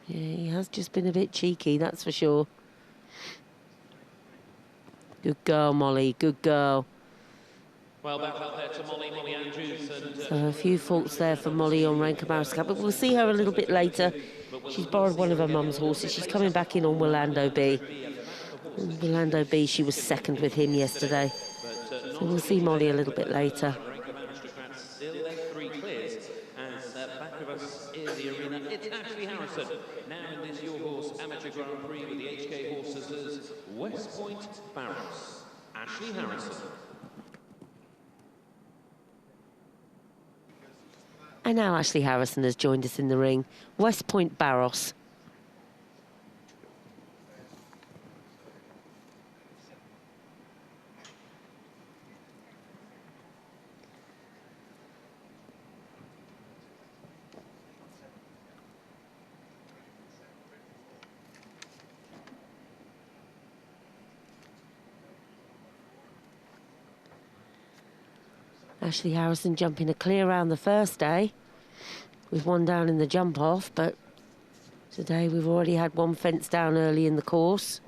Yeah, he has just been a bit cheeky, that's for sure. Good girl, Molly, good girl. Well, back up there to Molly Andrews. So a few faults there for Molly on Rank Cup, but we'll see her a little bit later. She's borrowed one of her mum's horses. She's coming back in on Willando B. And Willando B, she was second with him yesterday. So we'll see Molly a little bit later. Still left 3 clears as back of us in the arena. It's ASHLEE Harrison. Now in this Your Horse Amateur Grand Prix with the HK Horses West Point Barrows. ASHLEE Harrison. And now ASHLEE Harrison has joined us in the ring. West Point Barrows. ASHLEE Harrison jumping a clear round the first day with one down in the jump off, but today we've already had one fence down early in the course,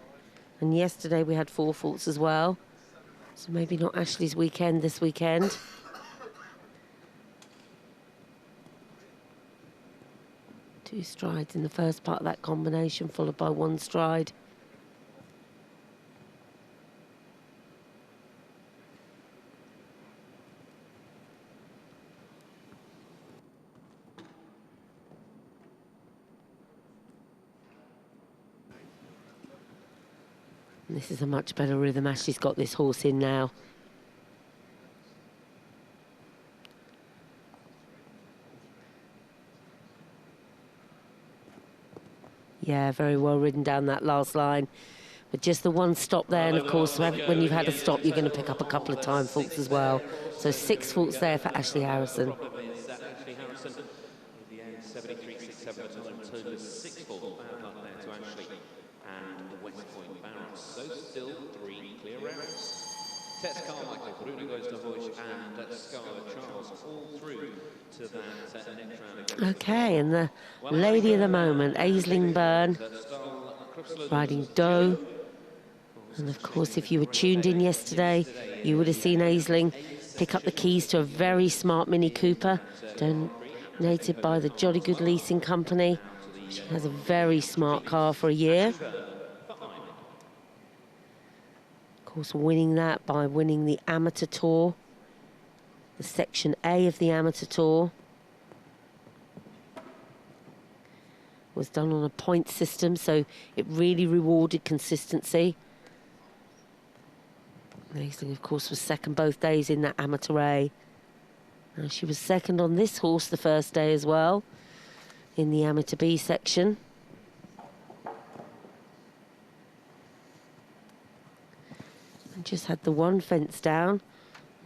and yesterday we had 4 faults as well, so maybe not ASHLEE's weekend this weekend. Two strides in the first part of that combination, followed by 1 stride. This is a much better rhythm ASHLEE's got this horse in now. Yeah, very well ridden down that last line. But just the 1 stop there, and of course, when you've had a stop, you're going to pick up a couple of time faults as well. So 6 faults there for ASHLEE Harrison. Okay, and the lady of the moment, BYRNE, riding Doe. And of course, if you were tuned in yesterday, you would have seen BYRNE pick up the keys to a very smart Mini Cooper, donated by the Jolly Good Leasing Company. She has a very smart car for a year. Of course, winning that by winning the Amateur Tour, the Section A of the Amateur Tour. Was done on a point system, so it really rewarded consistency. BYRNE, of course, was second both days in that Amateur A. Now, she was second on this horse the first day as well, in the Amateur B section. And just had the 1 fence down.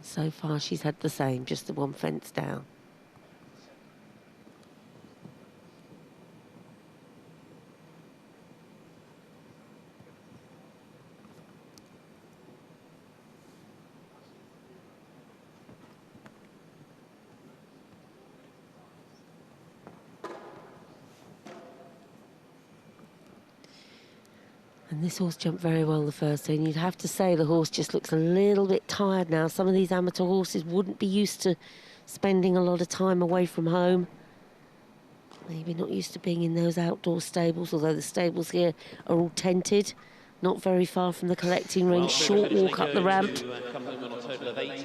So far, she's had the same, just the 1 fence down. And this horse jumped very well the first day, and you'd have to say the horse just looks a little bit tired now. Some of these amateur horses wouldn't be used to spending a lot of time away from home. Maybe not used to being in those outdoor stables, although the stables here are all tented. Not very far from the collecting ring, short walk up the ramp.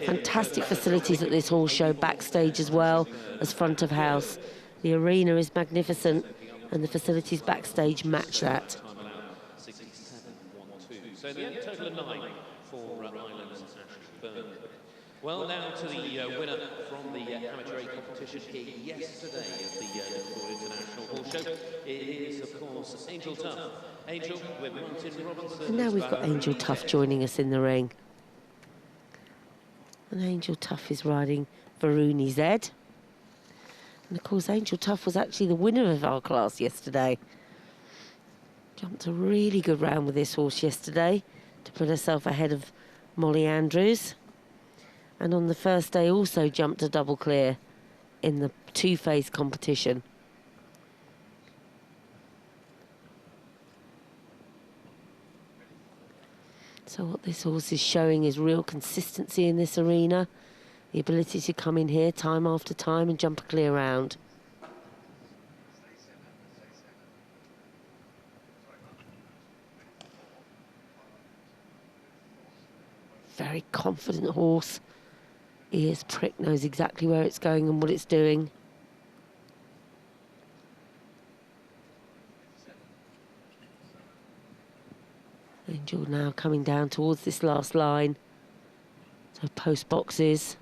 Fantastic facilities at this horse show, backstage as well as front of house. The arena is magnificent, and the facilities backstage match that. So the end total of 9 for Islands BYRNE. Well, now to the winner from the Amateur A competition here yesterday at the Liverpool International Horse Show. It is, of course, Angel Tough. Angel with Martin Robinson. And now we've got Angel Tough joining us in the ring. And Angel Tough is riding BREEN Z. And of course, Angel Tough was actually the winner of our class yesterday. Jumped a really good round with this horse yesterday to put herself ahead of Molly Andrews. And on the first day also jumped a double clear in the 2-phase competition. So what this horse is showing is real consistency in this arena. The ability to come in here time after time and jump a clear round. Very confident horse. Ears pricked, knows exactly where it's going and what it's doing. Angel now coming down towards this last line. So post boxes.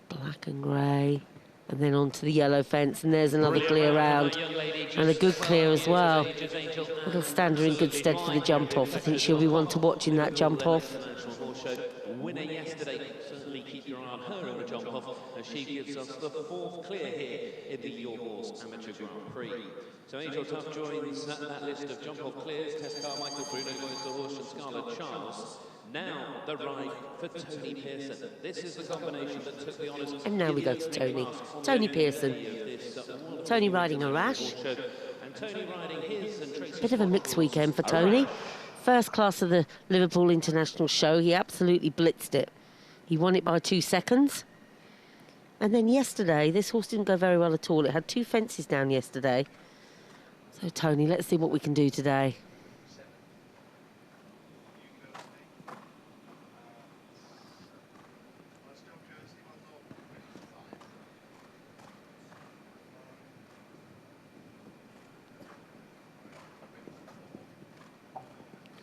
Black and grey. And then onto the yellow fence, and there's another clear round. And a good clear as well. It'll stand her in good stead for the jump off. I think she'll be one to watch in that jump off. Winner yesterday, certainly keep your eye on her in the jump off, as she gives us the 4th clear here in the Your Horse Amateur Grand Prix. So Angel Tough joins that list of jump off clears. Tescar, Michael Bruno, Lloyd the Horse, and Scarlett Charles. Now the ride for Tony Pearson. This is the combination that took the honours. And now we go to Tony. Tony Pearson. Tony riding a rash. Bit of a mixed weekend for Tony. First class of the Liverpool International Show. He absolutely blitzed it. He won it by 2 seconds. And then yesterday, this horse didn't go very well at all. It had 2 fences down yesterday. So Tony, let's see what we can do today.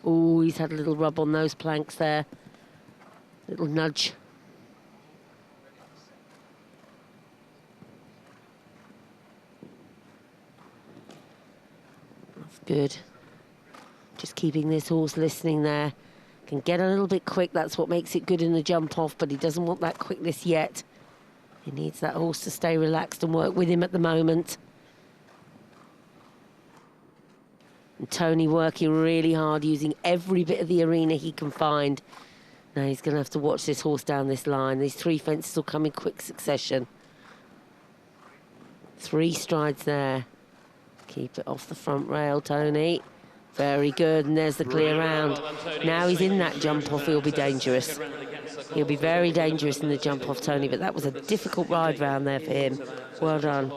Oh, he's had a little rub on those planks there. Little nudge. That's good. Just keeping this horse listening there. Can get a little bit quick, that's what makes it good in the jump off, but he doesn't want that quickness yet. He needs that horse to stay relaxed and work with him at the moment. And Tony working really hard, using every bit of the arena he can find. Now he's going to have to watch this horse down this line. These 3 fences will come in quick succession. 3 strides there. Keep it off the front rail, Tony. Very good, and there's the clear round. Now he's in that jump off, he'll be dangerous. He'll be very dangerous in the jump off, Tony, but that was a difficult ride round there for him. Well done.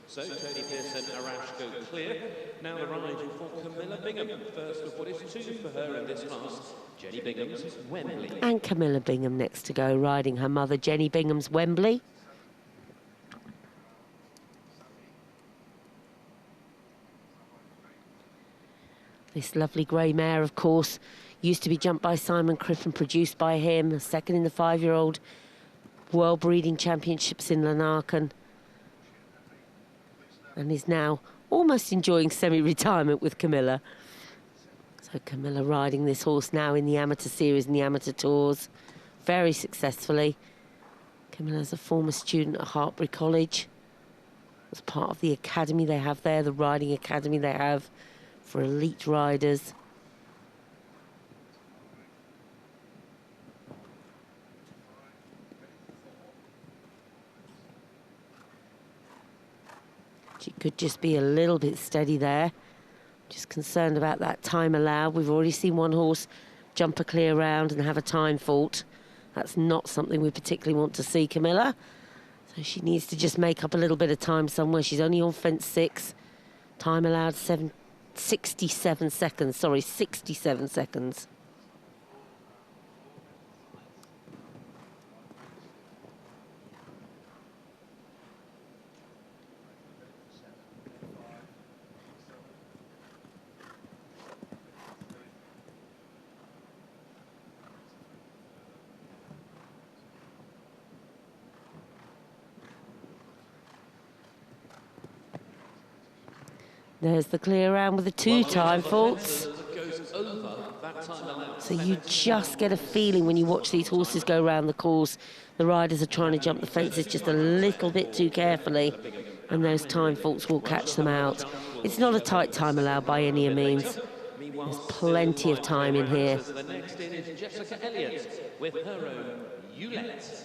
So Tony Pearson, Arash go clear. Now the ride for Camilla Bingham. First of what is 2 for her in this class, Jenny Bingham's Wembley. And Camilla Bingham next to go, riding her mother Jenny Bingham's Wembley. This lovely grey mare, of course, used to be jumped by Simon Criff and produced by him. 2nd in the 5-year-old World Breeding Championships in Lanarken. And is now almost enjoying semi-retirement with Camilla. So Camilla riding this horse now in the amateur series and the amateur tours very successfully. Camilla's a former student at Hartbury College. Was part of the academy they have there, the riding academy they have for elite riders. She could just be a little bit steady there. Just concerned about that time allowed. We've already seen one horse jump a clear round and have a time fault. That's not something we particularly want to see, Camilla. So she needs to just make up a little bit of time somewhere. She's only on fence 6. Time allowed 67 seconds. Sorry, 67 seconds. There's the clear round with the 2 time faults. So you just get a feeling when you watch these horses go around the course, the riders are trying to jump the fences just a little bit too carefully, and those time faults will catch them out. It's not a tight time allowed by any means. There's plenty of time in here. The next in is Jessica Elliott with her own ELLIOTT.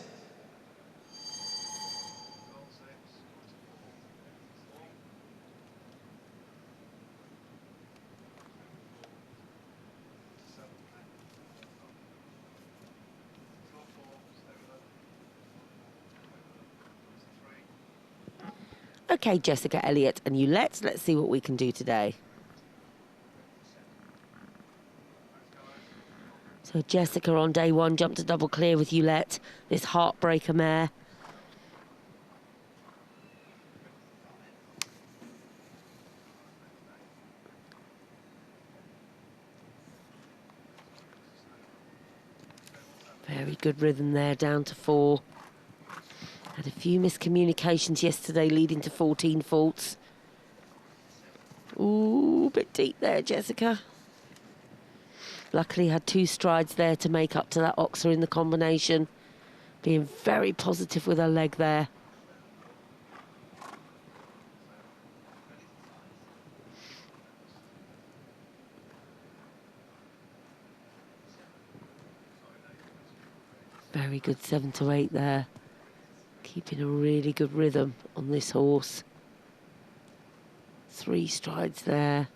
Okay, Jessica, Elliott and Eulette, let's see what we can do today. So Jessica on day one jumped a double clear with Eulette, this heartbreaker mare. Very good rhythm there, down to 4. Had a few miscommunications yesterday leading to 14 faults. Ooh, a bit deep there, Jessica. Luckily had 2 strides there to make up to that oxer in the combination. Being very positive with her leg there. Very good 7 to 8 there. Keeping a really good rhythm on this horse. 3 strides there.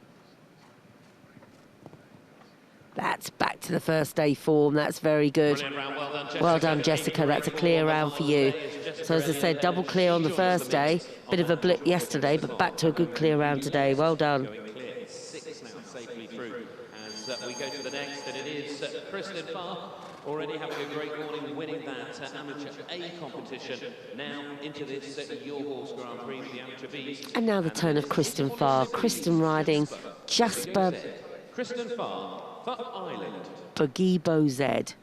That's back to the first day form. That's very good. Well done, Jessica. That's a clear round for you. So as I said, double clear on the first day. Bit of a blip yesterday, but back to a good clear round today. Well done. 6 now safely through as we go to the next, and it is KRISTEN FARR. Already having a great morning, winning that Amateur A competition. Now into this Your Horse Grand Prix for the Amateur Bs. And now the turn of KRISTEN FARR. KRISTEN riding Jasper KRISTEN FARR for Ireland. Bagibo Z.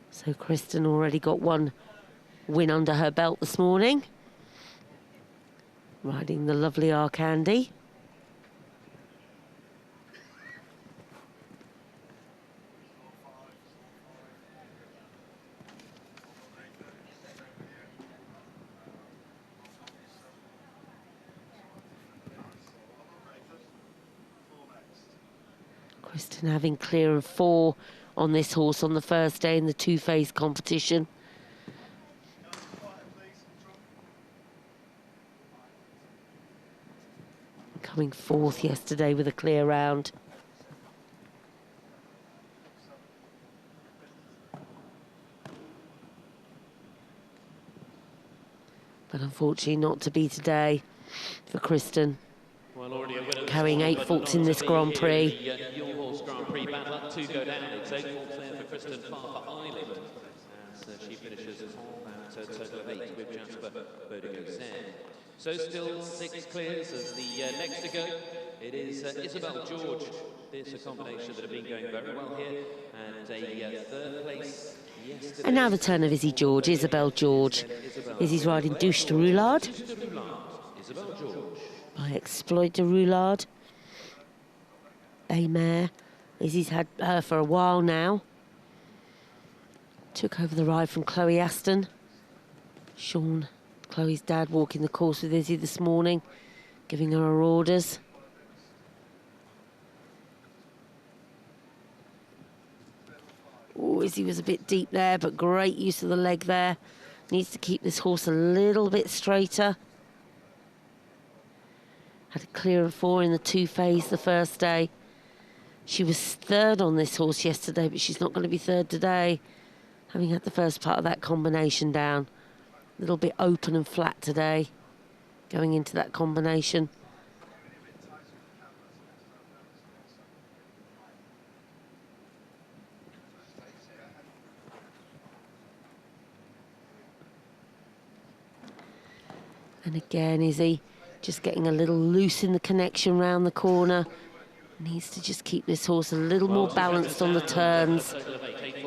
So KRISTEN already got 1 win under her belt this morning. Riding the lovely Arcandy. KRISTEN having clear of 4 on this horse on the first day in the 2-phase competition. Coming 4th yesterday with a clear round. But unfortunately not to be today for KRISTEN. Carrying 8 faults in this Grand Prix. Your Horse Grand Prix battle up to go down. It's 8 faults there for KRISTEN FARR for Ireland. As she finishes on that total of 8 with Jasper Bodigo. So still 6 clears as the next to go. It is Isabelle George. This a combination that have been going very well here. And a 3rd place yesterday. And now the turn of Izzy George, Isabelle George. Izzy's riding Douche de Roulade. Isabelle George. By Exploit de Roulade. A mare. Izzy's had her for a while now. Took over the ride from Chloe Aston. Sean, Chloe's dad, walking the course with Izzy this morning, giving her her orders. Oh, Izzy was a bit deep there, but great use of the leg there. Needs to keep this horse a little bit straighter. Had a clear of 4 in the 2-phase the first day. She was 3rd on this horse yesterday, but she's not going to be 3rd today, having had the first part of that combination down. A little bit open and flat today, going into that combination. And again, Izzy just getting a little loose in the connection round the corner. Needs to just keep this horse a little more balanced on the turns,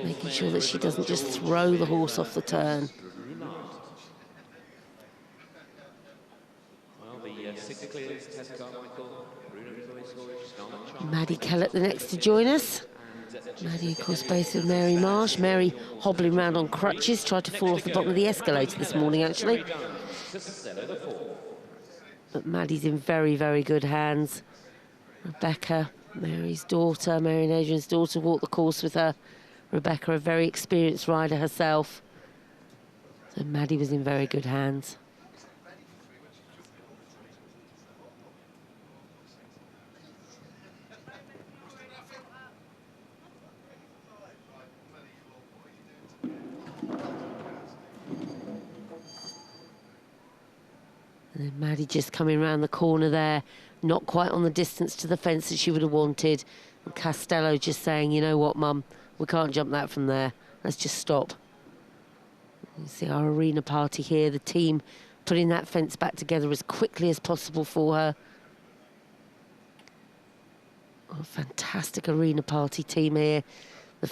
making sure that she doesn't just throw the horse off the turn. Maddie Kellett the next to join us. Maddie, of course, based with Mary Marsh. Mary hobbling around on crutches, tried to fall off the bottom of the escalator this morning, actually. But Maddie's in very, very good hands. Rebecca, Mary's daughter, Mary and Adrian's daughter, walked the course with her. Rebecca, a very experienced rider herself. So Maddie was in very good hands. And then Maddie just coming around the corner there, not quite on the distance to the fence that she would have wanted. And Costello just saying, you know what, Mum, we can't jump that from there. Let's just stop. You see our arena party here, the team putting that fence back together as quickly as possible for her. Oh, fantastic arena party team here. The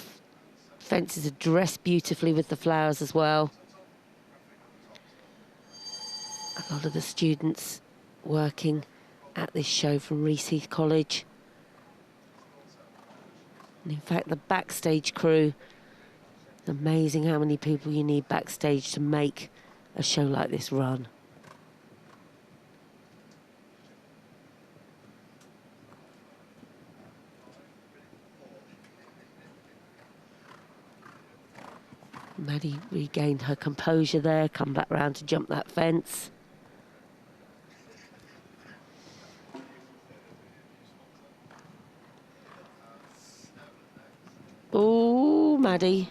fences are dressed beautifully with the flowers as well. A lot of the students working at this show from Reese Heath College. And in fact, the backstage crew, it's amazing how many people you need backstage to make a show like this run. Maddie regained her composure there, come back round to jump that fence. Oh, Maddie.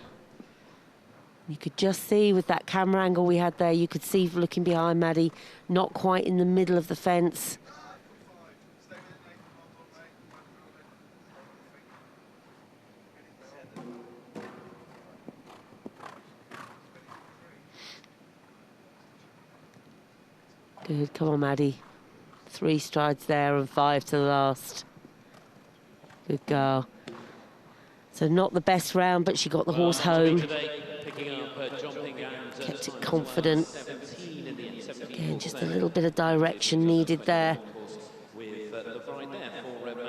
You could just see with that camera angle we had there, you could see looking behind Maddie, not quite in the middle of the fence. Good, come on, Maddie. 3 strides there and 5 to the last. Good girl. So not the best round, but she got the horse home. Kept it confident. Again, just a little bit of direction needed there.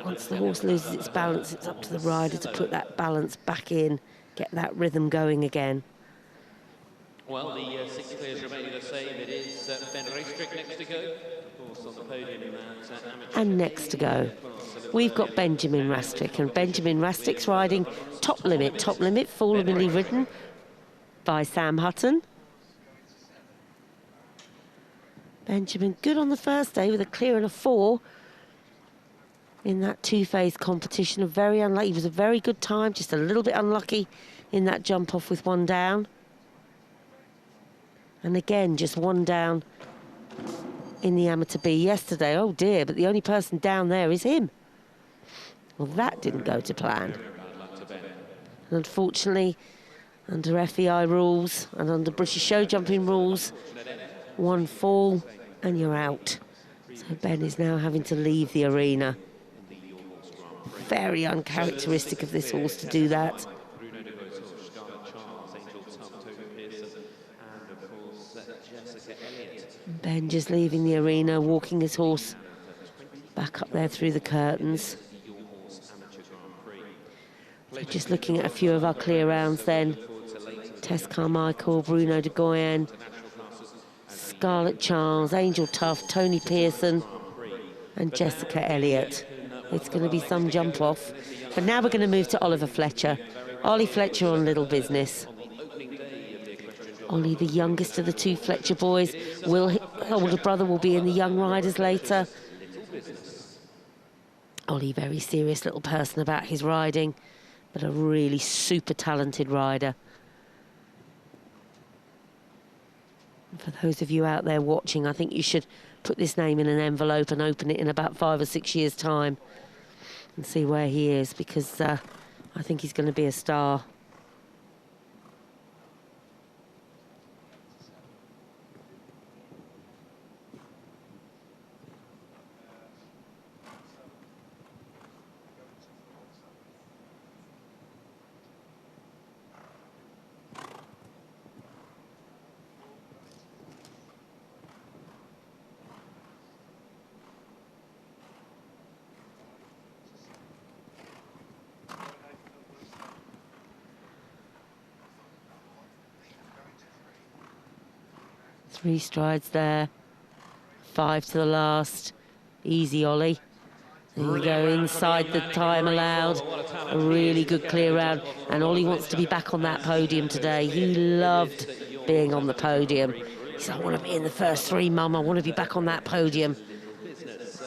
Once the horse loses its balance, it's up to the rider to put that balance back in, get that rhythm going again. Well, the 6 clears remaining the same. It is Ben Raystrick next to go. Of course, on the podium in that and next to go, we've got Benjamin Rastrick, and Benjamin Rastrick's riding Top Limit, formally ridden by Sam Hutton. Benjamin good on the first day with a clear and a 4 in that 2-phase competition. Very unlucky. It was a very good time, just a little bit unlucky in that jump off with 1 down. And again, just 1 down in the Amateur B yesterday. Oh dear, but the only person down there is him. Well, that didn't go to plan. And unfortunately, under FEI rules and under British show jumping rules, 1 fall and you're out. So Ben is now having to leave the arena. Very uncharacteristic of this horse to do that. Ben just leaving the arena, walking his horse back up there through the curtains. So just looking at a few of our clear rounds then. Tess Carmichael, Bruno de Goyen, Scarlett Charles, Angel Tuff, Tony Pearson and Jessica Elliott. It's going to be some jump off. But now we're going to move to Oliver Fletcher. Ollie Fletcher on Little Business. Ollie, the youngest of the 2 Fletcher boys. His older brother will be in the young riders later. Ollie, very serious little person about his riding, but a really super talented rider. And for those of you out there watching, I think you should put this name in an envelope and open it in about 5 or 6 years' time and see where he is, because I think he's going to be a star. Three strides there, 5 to the last. Easy, Ollie. There you go, inside the time allowed. A really good clear round. And Ollie wants to be back on that podium today. He loved being on the podium. He said, I want to be in the first three, Mum. I want to be back on that podium.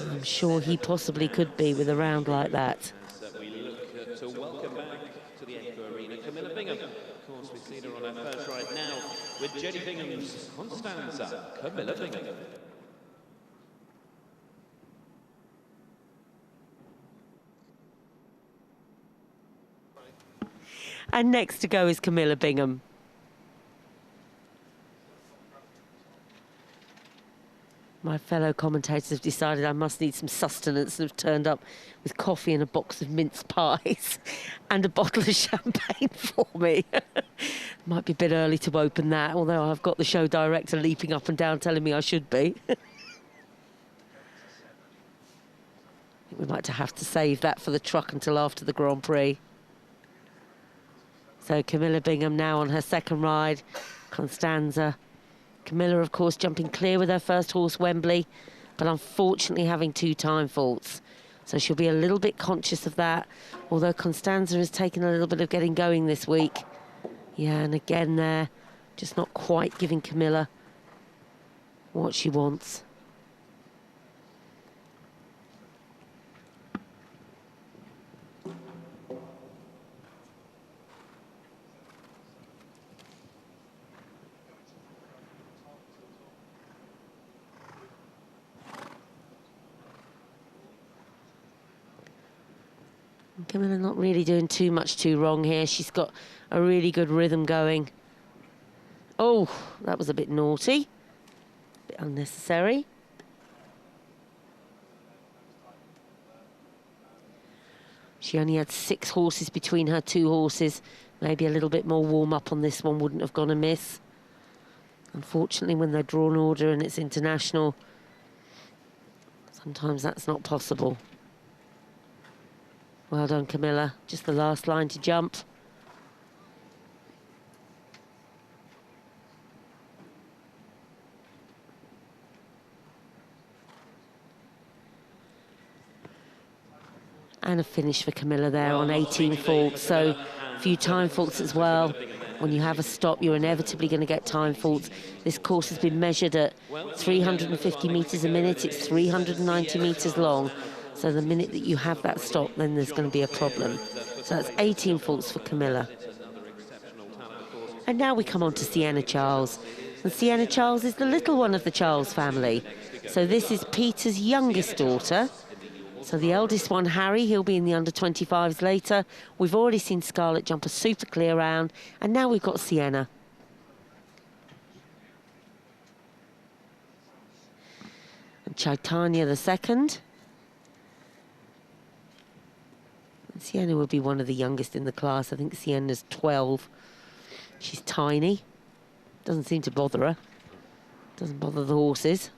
I'm sure he possibly could be with a round like that. We look to welcome back to the Echo Arena Camilla Bingham. Of course, we've seen her on her first ride now with Jenny Bingham's Constanza, Camilla Bingham. And next to go is Camilla Bingham. My fellow commentators have decided I must need some sustenance and have turned up with coffee and a box of mince pies and a bottle of champagne for me. Might be a bit early to open that, although I've got the show director leaping up and down telling me I should be. I think we might have to save that for the truck until after the Grand Prix. So Camilla Bingham now on her second ride, Constanza. Camilla, of course, jumping clear with her first horse, Wembley, but unfortunately having 2 time faults. So she'll be a little bit conscious of that, although Constanza has taken a little bit of getting going this week. Yeah, and again there, just not quite giving Camilla what she wants. Camilla not really doing too much too wrong here. She's got a really good rhythm going. Oh, that was a bit naughty. A bit unnecessary. She only had 6 horses between her 2 horses. Maybe a little bit more warm-up on this one wouldn't have gone amiss. Unfortunately, when they're drawn order and it's international, sometimes that's not possible. Well done, Camilla. Just the last line to jump. And a finish for Camilla there on 18 faults. So a few time faults as well. When you have a stop, you're inevitably going to get time faults. This course has been measured at 350 metres a minute. It's 390 metres long. So the minute that you have that stop, then there's going to be a problem. So that's 18 faults for Camilla. And now we come on to Sienna Charles. And Sienna Charles is the little one of the Charles family. So this is Peter's youngest daughter. So the eldest one, Harry, he'll be in the under-25s later. We've already seen Scarlett jump a super clear round. And now we've got Sienna. And Chaitanya the second. Sienna will be one of the youngest in the class. I think Sienna's 12. She's tiny. Doesn't seem to bother her. Doesn't bother the horses.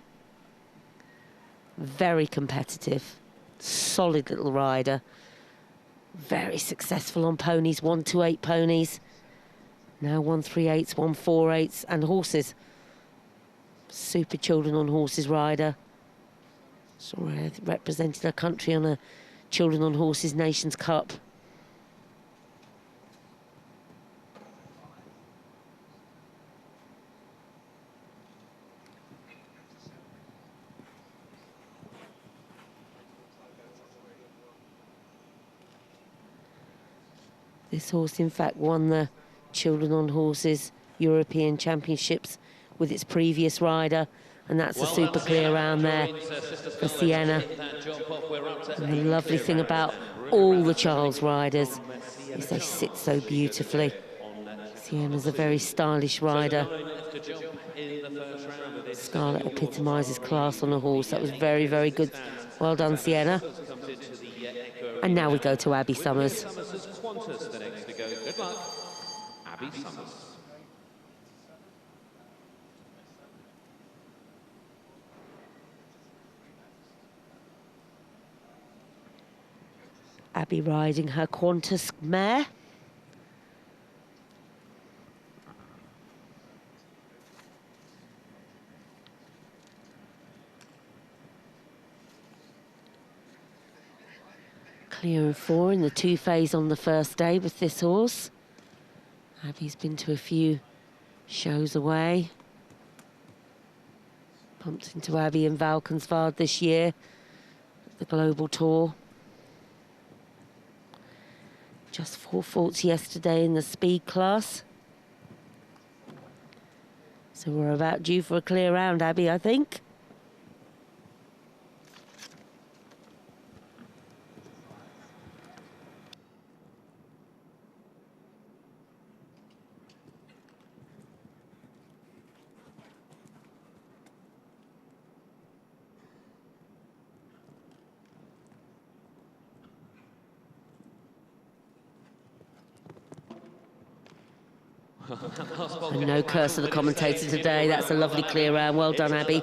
Very competitive. Solid little rider. Very successful on ponies. 128 ponies. Now 138s, 148s and horses. Super children on horses rider. Saw her represented her country on a Children on Horses Nations Cup. This horse, in fact, won the Children on Horses European Championships with its previous rider. And that's a super clear round there for Sienna. And the lovely thing about all the Charles riders is they sit so beautifully. Sienna's a very stylish rider. Scarlett epitomises class on a horse. That was very, very good. Well done, Sienna. And now we go to Abbie Summers. Good luck, Abbie Summers. Abbie riding her Qantas mare. Clear and 4 in the 2 phase on the first day with this horse. Abbie's been to a few Shows away. Bumped into Abbie and Valkenswaard this year at the Global Tour. Just 4 faults yesterday in the speed class. So we're about due for a clear round, Abbie, I think. And no curse of the commentator today. That's a lovely clear round. Well done, Abbie.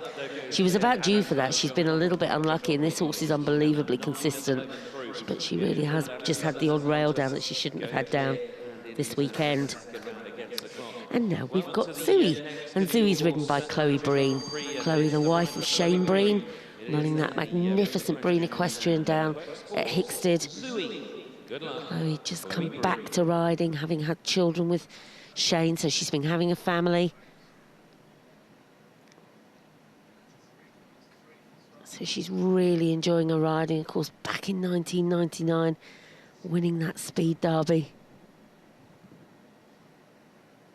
She was about due for that. She's been a little bit unlucky, and this horse is unbelievably consistent. But she really has just had the odd rail down that she shouldn't have had down this weekend. And now we've got Zooey. And Zooey's ridden by Chloe Breen. Chloe, the wife of Shane Breen, running that magnificent Breen Equestrian down at Hickstead. Chloe just come back to riding, having had children with Shane, so she's been having a family. So she's really enjoying her riding. Of course, back in 1999, winning that Speed Derby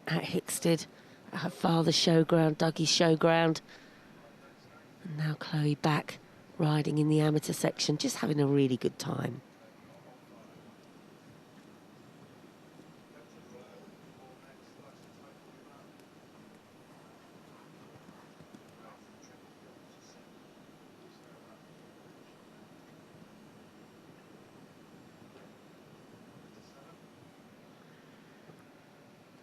at Hickstead, at her father's showground, Dougie's showground. And now Chloe back riding in the amateur section, just having a really good time.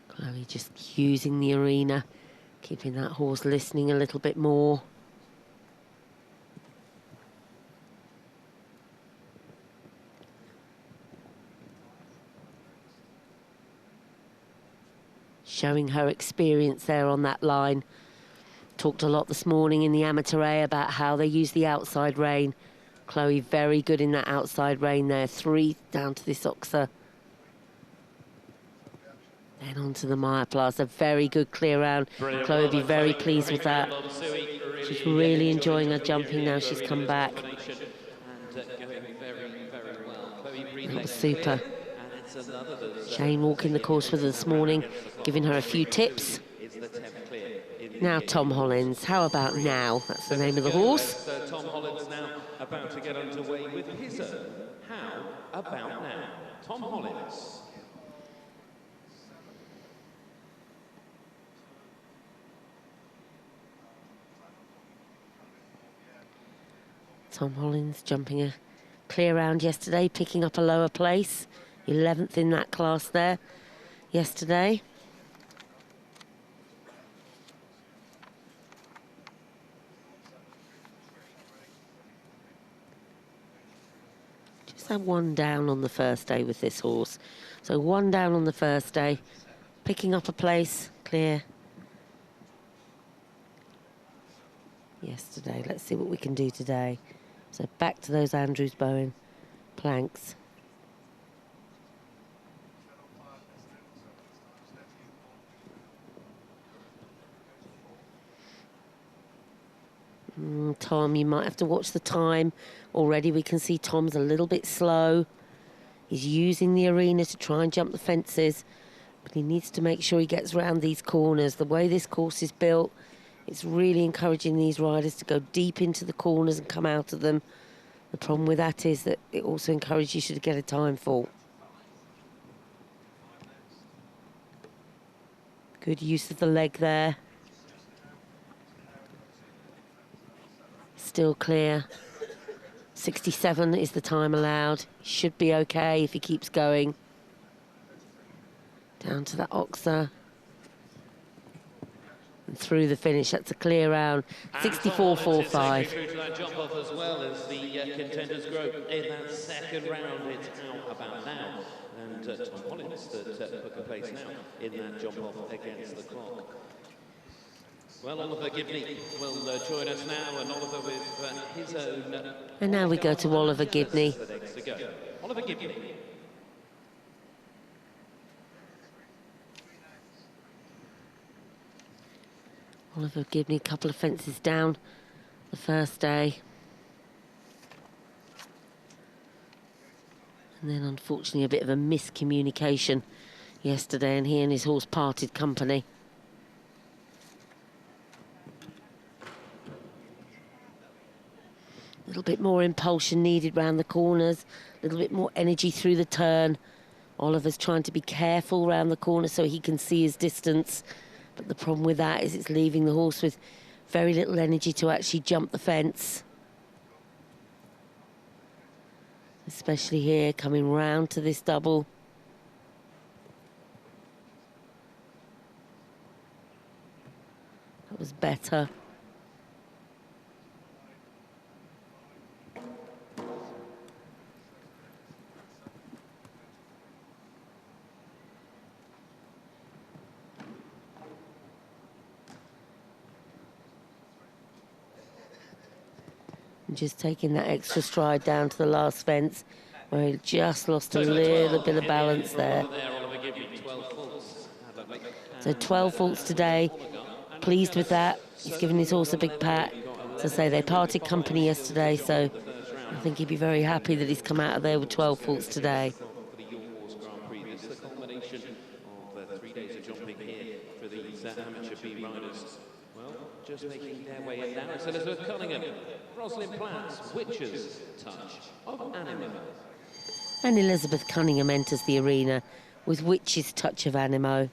Chloe just using the arena, keeping that horse listening a little bit more. Showing her experience there on that line. Talked a lot this morning in the amateur A about how they use the outside rein. Chloe very good in that outside rein there. 3 down to this Oxer. Then onto the Maya Plaza. Very good clear round. Chloe will be very pleased with that. She's really enjoying her jumping now she's come back. That was super. Shane walking the course with her this morning, giving her a few tips. Now Tom Hollins. How about now? That's the name of the horse. Tom Hollins now about to get underway with his own How About Now. Tom Hollins. Tom Hollins jumping a clear round yesterday, picking up a lower place. 11th in that class there yesterday. Just had 1 down on the first day with this horse. So 1 down on the first day, picking up a place, clear. Yesterday, let's see what we can do today. So back to those Andrews Bowen planks. Tom, you might have to watch the time. Already we can see Tom's a little bit slow. He's using the arena to try and jump the fences, but he needs to make sure he gets around these corners. The way this course is built, it's really encouraging these riders to go deep into the corners and come out of them. The problem with that is that it also encourages you to get a time fault. Good use of the leg there. Still clear. 67 is the time allowed. Should be okay if he keeps going. Down to that Oxer. And through the finish, that's a clear round. 64.45. Through to that jump off as well as the contenders grow in that second round. It's How About Now. And Tom Hollins that took a place now in that jump off against the clock. Well, Oliver Gibney will join us now, and Oliver with his own... And now we go to Oliver Gibney. Oliver Gibney. Oliver Gibney, a couple of fences down the first day. And then, unfortunately, a bit of a miscommunication yesterday, and he and his horse parted company. A little bit more impulsion needed round the corners, a little bit more energy through the turn. Oliver's trying to be careful round the corner so he can see his distance. But the problem with that is it's leaving the horse with very little energy to actually jump the fence. Especially here, coming round to this double. That was better. Just taking that extra stride down to the last fence, where he just lost a little bit of balance there. So 12 faults today. Pleased with that. He's given his horse a big pat. As I say, they parted company yesterday, so I think he'd be very happy that he's come out of there with 12 faults today. It's the culmination of 3 days of jumping here for these amateur B riders. Well, just making their way in now. It's Elizabeth Cunningham, Rosalind Platt's Witch's Touch of Animo. And Elizabeth Cunningham enters the arena with Witch's Touch of Animo.